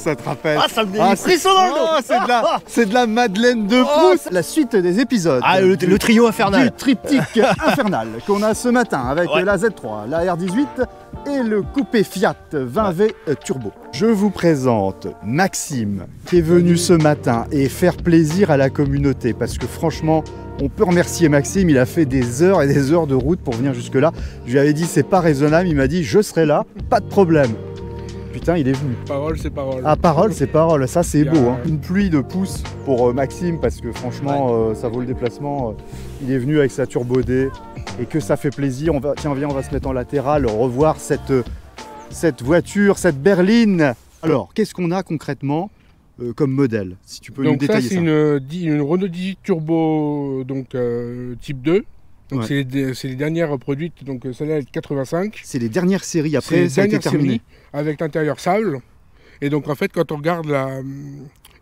Ça te rappelle. Ah, ça me donne des frissons dans le dos. C'est de la Madeleine de Proust. La suite des épisodes. Ah, le trio infernal. Du triptyque infernal qu'on a ce matin avec la Z3, la R18 et le coupé Fiat 20V Turbo. Je vous présente Maxime qui est venu ce matin et faire plaisir à la communauté parce que franchement, on peut remercier Maxime, il a fait des heures et des heures de route pour venir jusque là. Je lui avais dit c'est pas raisonnable, il m'a dit je serai là, pas de problème. Putain, il est venu. Parole, c'est parole. Ah, parole, c'est parole. Ça, c'est beau. Hein. Une pluie de pouces pour Maxime parce que franchement, ça vaut le déplacement. Il est venu avec sa Turbo D et que ça fait plaisir. Tiens, viens, on va se mettre en latéral, revoir cette voiture, cette berline. Alors, qu'est-ce qu'on a concrètement comme modèle? Si tu peux nous détailler ça. C'est une Renault 18 Turbo donc, type 2. Donc c'est les dernières produites, donc celle-là est de 85. C'est les dernières séries, après ça a été terminé. Avec l'intérieur sable. Et donc en fait quand on regarde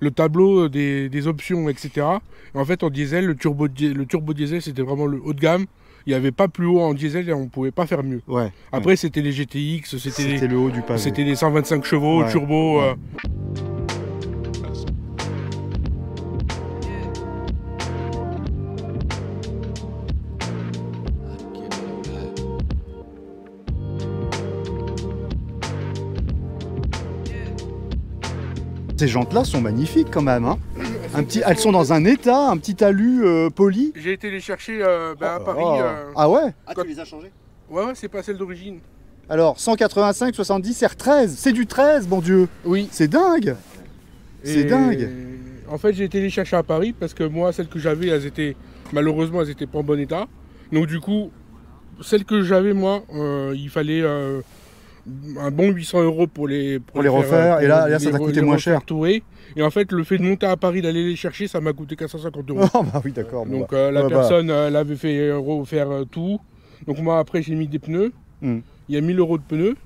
le tableau des options, etc. En fait en diesel, le turbo diesel c'était vraiment le haut de gamme. Il n'y avait pas plus haut en diesel et on ne pouvait pas faire mieux. Après c'était les GTX, c'était le haut du pavé. C'était les 125 chevaux, turbo. Ces jantes-là sont magnifiques quand même. Hein. Elles sont dans un état, un petit talus poli. J'ai été les chercher à Paris. Ah ouais? Ah, tu les as changés? Ouais, c'est pas celle d'origine. Alors, 185, 70, R13, c'est du 13, mon Dieu. Oui. C'est dingue. C'est dingue. En fait, j'ai été les chercher à Paris parce que moi, celles que j'avais, malheureusement, elles étaient pas en bon état. Donc du coup, celles que j'avais, moi, il fallait un bon 800 € pour les refaire. Et là, ça t'a coûté moins cher. Tourer. Et en fait, le fait de monter à Paris, d'aller les chercher, ça m'a coûté 450 €. Oh bah oui, d'accord. Donc la personne, elle avait fait refaire tout. Donc moi, après, j'ai mis des pneus. Il y a 1000 € de pneus.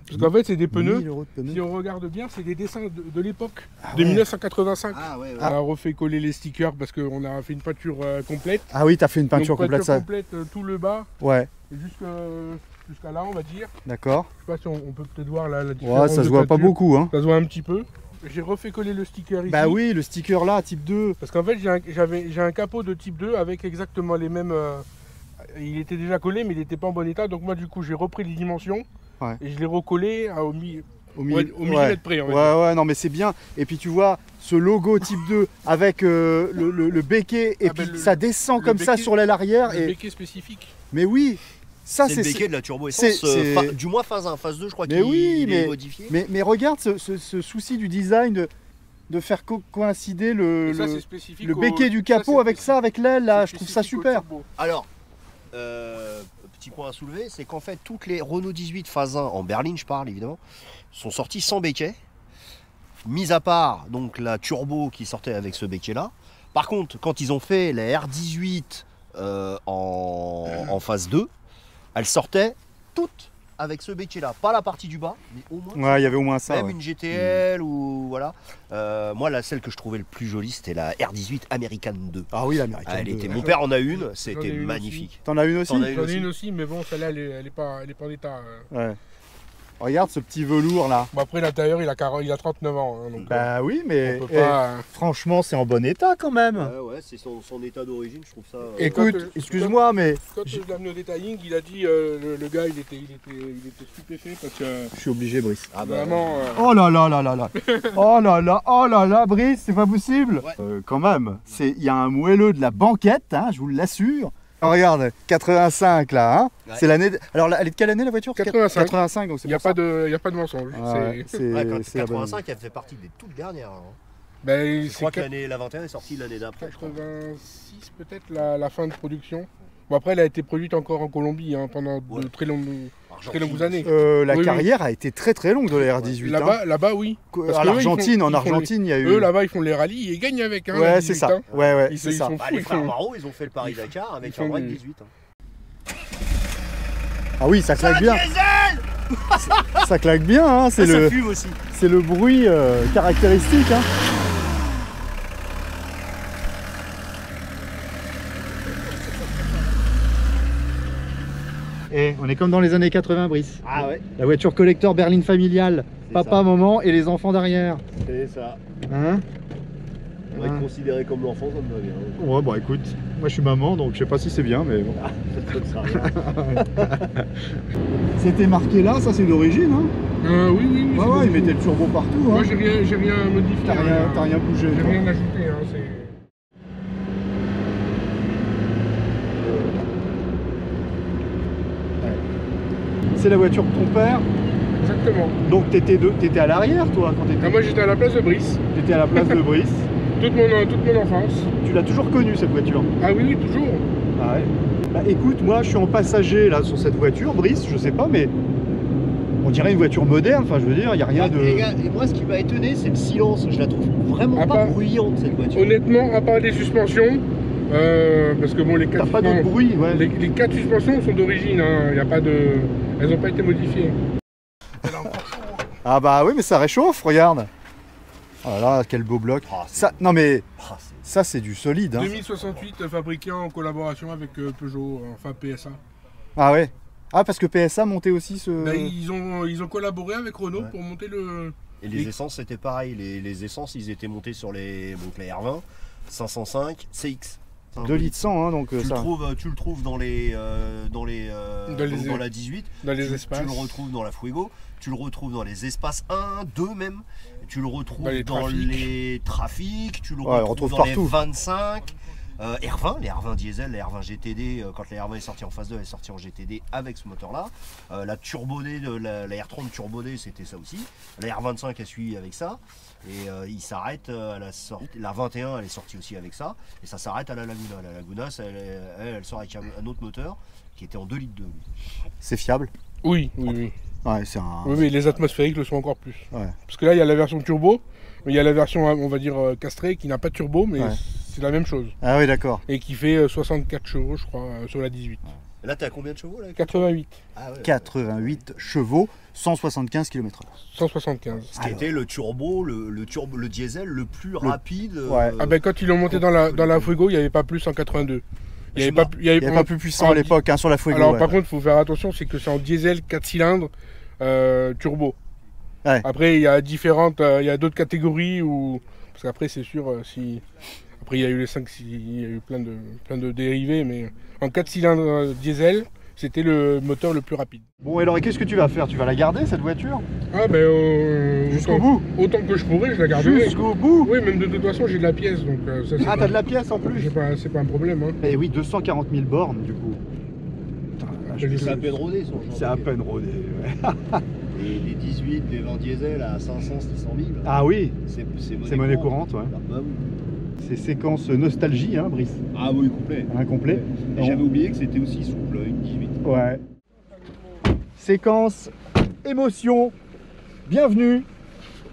Parce qu'en fait, c'est des pneus. Si on regarde bien, c'est des dessins de l'époque, de 1985. On a refait coller les stickers parce qu'on a fait une peinture complète. Ah oui, t'as fait une peinture complète, ça. Complète, tout le bas. Ouais. Jusqu'à là, on va dire. D'accord. Je sais pas si on peut peut-être voir la différence. Ouais, ça se voit pas beaucoup. Hein. Ça se voit un petit peu. J'ai refait coller le sticker ici. Bah oui, le sticker là, type 2. Parce qu'en fait, j'ai un capot de type 2 avec exactement les mêmes... il était déjà collé, mais il n'était pas en bon état. Donc moi, du coup, j'ai repris les dimensions. Et je l'ai recollé au millimètre près. Ouais, non, mais c'est bien. Et puis tu vois, ce logo type 2 avec le béquet, et puis ça descend comme ça sur l'aile arrière. Le béquet spécifique. Mais oui. C'est le béquet de la turbo essence, du moins phase 1, phase 2 je crois qu'il est modifié. Mais regarde ce souci du design de faire coïncider le béquet du capot avec l'aile là, je trouve ça super. Alors, petit point à soulever, c'est qu'en fait toutes les Renault 18 phase 1, en berline je parle évidemment, sont sorties sans béquet, mis à part donc la turbo qui sortait avec ce béquet là. Par contre, quand ils ont fait la R18 en phase 2, elles sortaient toutes avec ce béquet là, pas la partie du bas, mais au moins. Ouais, il y avait au moins ça. Même une GTL ou voilà. Moi, celle que je trouvais le plus jolie, c'était la R18 American 2. Ah oui, l'American 2. Mon père en a une, c'était magnifique. T'en as une aussi? J'en ai une aussi, mais bon, celle-là, elle est pas en état. Ouais. Regarde ce petit velours là. Bon, après l'intérieur il a 39 ans. Hein, donc, bah oui, mais franchement c'est en bon état quand même. Ouais, c'est son état d'origine, je trouve ça. Écoute, excuse-moi, mais. Quand je l'ai amené au detailing, il a dit le gars il était stupéfait parce que. Je suis obligé, Brice. Ah bah, vraiment. Oh là là là là là. Oh là là, Brice, c'est pas possible. Ouais. Quand même, il y a un moelleux de la banquette, hein, je vous l'assure. Oh, regarde, 85 là, hein. Ouais. C'est l'année. Alors, elle est de quelle année la voiture? 85. 85, donc c'est. Il n'y a pas de mensonge. Quand 85, elle fait partie des toutes dernières. Hein. Ben, je crois que la 21 est sortie l'année d'après. 86 peut-être la fin de production. Bon après elle a été produite encore en Colombie hein, pendant de très longues années. La carrière a été très très longue de la R18. Là-bas oui. En Argentine, il y a eu. Eux là-bas ils font les rallyes et ils gagnent avec. Hein, ouais c'est ça. Hein. Ouais c'est ça. Les frères Marot ils ont fait le Paris-Dakar avec un break 18. Hein. Ah oui ça claque bien. Ça claque bien hein. Ça fume aussi. C'est le bruit caractéristique. Hein. est, on est comme dans les années 80, Brice. Ah ouais. La voiture collector berline familiale. Papa, ça. maman et les enfants derrière. C'est ça. Hein? On va être considéré comme l'enfant, ça me va bien. Ouais, bon écoute, moi je suis maman donc je sais pas si c'est bien, mais bon. Ça ne sert à rien. C'était marqué là, ça c'est d'origine, hein? Oui, oui, oui. Ouais, ils mettaient le turbo partout. Hein. Moi, j'ai rien modifié. T'as rien bougé. J'ai toi. rien ajouté. Hein, C'est la voiture de ton père. Exactement. Donc t'étais à l'arrière toi quand t'étais. Ah, moi, j'étais à la place de Brice. T'étais à la place de Brice. Toute mon enfance. Tu l'as toujours connue cette voiture? Ah oui, oui, toujours. Ah ouais. Bah écoute, moi je suis en passager là sur cette voiture, Brice, je sais pas, mais on dirait une voiture moderne, enfin je veux dire, il n'y a rien de... Les gars, et moi ce qui m'a étonné, c'est le silence. Je la trouve vraiment pas bruyante cette voiture. Honnêtement, à part les suspensions, parce que bon, les 4 pas de bruit, ouais. Les 4 suspensions sont d'origine, hein. Y a pas de... Elles n'ont pas été modifiées. Ah bah oui, mais ça réchauffe, regarde. Oh là là, quel beau bloc. Ah, ça, non mais, ça c'est du solide. Hein. 2068 fabriqué en collaboration avec Peugeot, enfin PSA. Ah ouais. Ah parce que PSA montait aussi ce... Bah, ils ont collaboré avec Renault pour monter le... Et les essences c'était pareil, les essences ils étaient montés sur les R20, 505, CX. 2 litres 100 hein, donc ça. Tu le trouves dans la 18, dans les espaces. Tu le retrouves dans la Fuego, tu le retrouves dans les espaces 1, 2 même, tu le retrouves dans les trafics, tu le retrouves dans partout. Les 25, R20, les R20 diesel, les R20 GTD, quand la R20 est sortie en phase 2, elle est sortie en GTD avec ce moteur là. La Turbo D, la R30 Turbo D c'était ça aussi. La R25 elle suit avec ça. Et il s'arrête à la sortie. La 21 elle est sortie aussi avec ça. Et ça s'arrête à la Laguna. La Laguna elle sort avec un autre moteur qui était en 2 litres 2. C'est fiable? Oui, oui, oui. Ouais, c'est un... Oui, mais les atmosphériques le sont encore plus. Ouais. Parce que là, il y a la version turbo, mais il y a la version, on va dire, castrée, qui n'a pas de turbo, mais c'est la même chose. Ah oui, d'accord. Et qui fait 64 chevaux, je crois, sur la 18. Et là, t'es à combien de chevaux là? 88. Ah ouais, 88 chevaux, 175 km/h. 175. Ce qui était le turbo, le diesel le plus rapide. Ouais. Ah ben quand ils l'ont monté dans la Fuego, il n'y avait pas plus en 82. Il n'y avait pas plus puissant à l'époque hein, sur la Fuego. Alors par contre, il faut faire attention, c'est que c'est en diesel 4 cylindres turbo. Ouais. Après, il y a d'autres catégories où... Parce qu'après, c'est sûr, si... Après, il y a eu les 5, il y a eu plein de dérivés, mais en 4 cylindres diesel, c'était le moteur le plus rapide. Bon, et alors, qu'est-ce que tu vas faire? Tu vas la garder, cette voiture? Ah, ben... Jusqu'au bout? Autant que je pourrais, je la garderai. Jusqu'au bout? Oui, même de toute façon, j'ai de la pièce, donc... ça, ah, t'as de la pièce en plus? C'est pas un problème, hein. Et oui, 240 000 bornes, du coup. C'est à peine rodé, son genre. C'est à peine rodé, ouais. Et les 18, les 20 diesel à 500, 600 000. Ah oui, c'est monnaie courante, ouais. Ah, bah oui. C'est séquence nostalgie, hein, Brice? Ah oui, complet. Incomplet. Et j'avais oublié que c'était aussi souple, une 18. Ouais. Séquence émotion. Bienvenue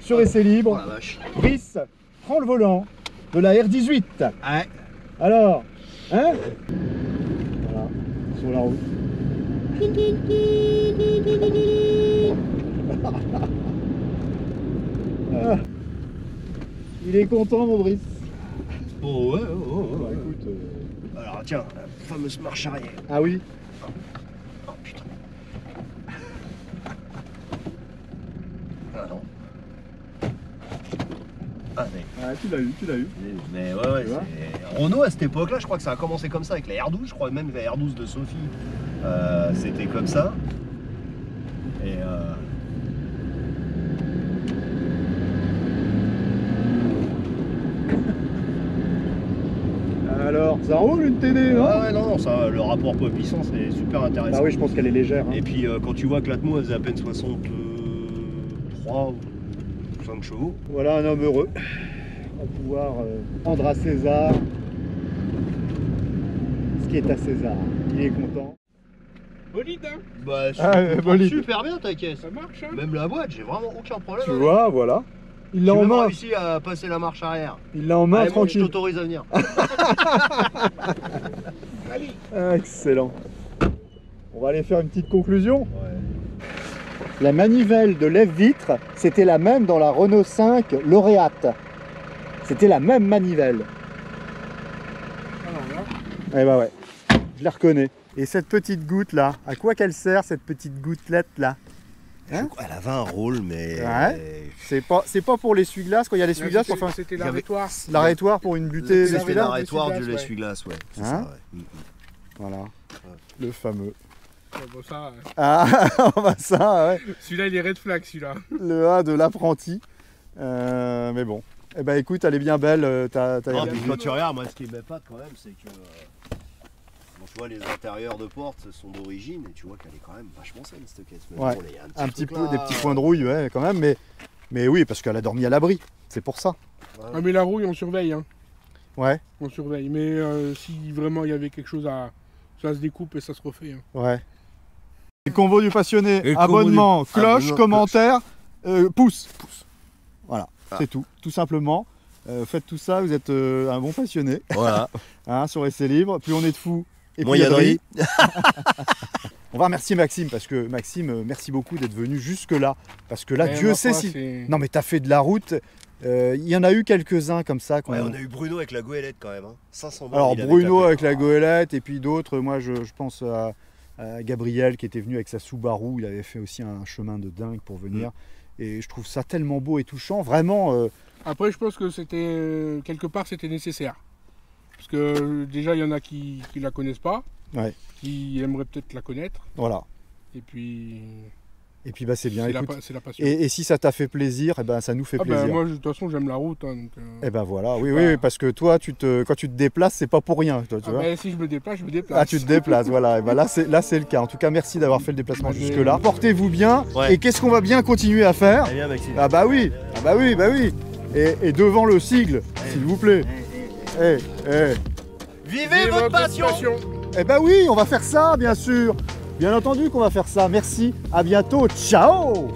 sur Essai Libre. Oh la vache. Brice prend le volant de la R18. Ouais. Alors, hein? Voilà, sur la route. Ah. Il est content, mon Brice. Oh ouais, Bah, écoute, Alors tiens, la fameuse marche arrière. ah oui. Oh putain. Ah non. Ah mais. Ah, tu l'as eu. Mais ouais, Renault à cette époque-là, je crois que ça a commencé comme ça avec la R12, je crois même la R12 de Sophie, c'était comme ça. Et Alors, ça roule une TD, non? ouais, non, ça, le rapport poids-puissance est super intéressant. Ah oui, je pense qu'elle est légère. Hein. Et puis quand tu vois que l'Atmo elle faisait à peine 63 ou 5 chevaux. Voilà un homme heureux. On va pouvoir rendre à César ce qui est à César. Il est content. Bolide, hein? Bah, bolide. super bien ta caisse. Ça marche, hein? Même la boîte, j'ai vraiment aucun problème. Tu vois, voilà. Il l'a en J'ai même main. réussi à passer la marche arrière. Il l'a en main, Allez, bon, je tranquille. t'autorise à venir. Ah, excellent. On va aller faire une petite conclusion. Ouais. La manivelle de lève-vitre, c'était la même dans la Renault 5 Lauréate. C'était la même manivelle. Alors là... Eh bah ouais, je la reconnais. Et cette petite goutte là, à quoi qu'elle sert cette petite gouttelette là? Hein, elle avait un rôle, mais... Ouais. C'est pas pour l'essuie-glace, quand il y a l'essuie-glace, enfin... C'était l'arrêtoire. L'arrêtoire pour une butée C'était d'essuie-glace. l'arrêtoire de l'essuie-glace, ouais. C'est hein, ça, ouais. Voilà, le fameux. Bon, ça, Ah, bah ça, ouais. Celui-là, il est red flag, celui-là. Le A de l'apprenti. Mais bon. Eh ben écoute, elle est bien belle. Non, puis quand tu regardes, moi, ce qui m'épate quand même, c'est que... Bon, tu vois, les intérieurs de porte sont d'origine, et tu vois qu'elle est quand même vachement saine, cette caisse. Ouais. Bon, là, y a un petit peu, là, des petits points de rouille, ouais, quand même. Mais oui, parce qu'elle a dormi à l'abri. C'est pour ça. Ouais. Ah, mais la rouille, on surveille. Hein. Ouais. On surveille. Mais si vraiment il y avait quelque chose à... Ça se découpe et ça se refait. Hein. Ouais. Le convo du passionné, Et abonnement, cloche, abonnement, commentaire, pouce. Voilà, Ah. c'est tout simplement. Faites tout ça, vous êtes un bon passionné. Voilà. Hein, sur Essai Libre, plus on est de fous. Et Moi, puis il y a de riz. On va remercier Maxime, parce que Maxime, merci beaucoup d'être venu jusque-là. Parce que là, Mais Dieu ma sait foi, si... c'est- Non mais t'as fait de la route, il y en a eu quelques-uns comme ça. Ouais, on a eu Bruno avec la goélette quand même. Hein. 500 balles. Alors il avait Bruno tapé. avec la goélette, et puis d'autres, moi je pense à Gabriel qui était venu avec sa Subaru, il avait fait aussi un chemin de dingue pour venir. Et je trouve ça tellement beau et touchant, vraiment... Après, je pense que c'était... quelque part, c'était nécessaire. Parce que déjà, il y en a qui la connaissent pas. Ouais. Qui aimeraient peut-être la connaître. Voilà. Et puis... Et puis bah c'est bien, écoute. C'est la passion. Et si ça t'a fait plaisir, eh ben, ça nous fait Ah plaisir. ben, moi, de toute façon, j'aime la route. Hein, donc, Eh ben voilà, oui, pas- oui, parce que toi, quand tu te déplaces, c'est pas pour rien, toi, tu vois. ben, si je me déplace, je me déplace. Ah, tu te déplaces, voilà. Et ben là, c'est le cas. En tout cas, merci d'avoir fait le déplacement jusque-là. Portez-vous bien. Ouais. Et qu'est-ce qu'on va bien continuer à faire? Très bien, Maxime. Ah bah oui, ah bah oui, bah oui. Et devant le sigle, s'il vous plaît. Eh, eh. Vivez votre passion. Eh ben oui, on va faire ça, bien sûr. Bien entendu qu'on va faire ça. Merci, à bientôt. Ciao.